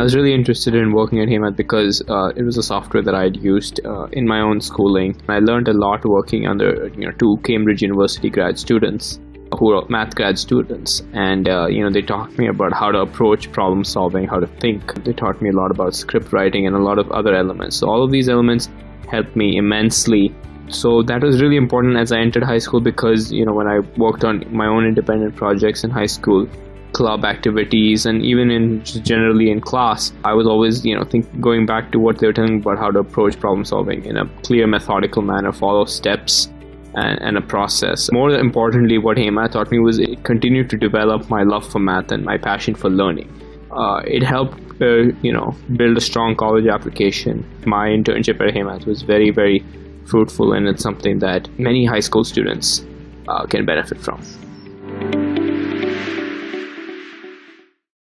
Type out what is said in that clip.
was really interested in working at HeyMath because it was a software that I had used in my own schooling. I learned a lot working under two Cambridge University grad students who are math grad students, and they taught me about how to approach problem solving, how to think. They taught me a lot about script writing and a lot of other elements. So all of these elements helped me immensely. So that was really important as I entered high school because when I worked on my own independent projects in high school, club activities, and even in just generally in class, I was always going back to what they were telling me about how to approach problem solving in a clear, methodical manner, follow steps and a process. More importantly, what HeyMath taught me was it continued to develop my love for math and my passion for learning. It helped build a strong college application. My internship at HeyMath was very, very fruitful, and it's something that many high school students can benefit from.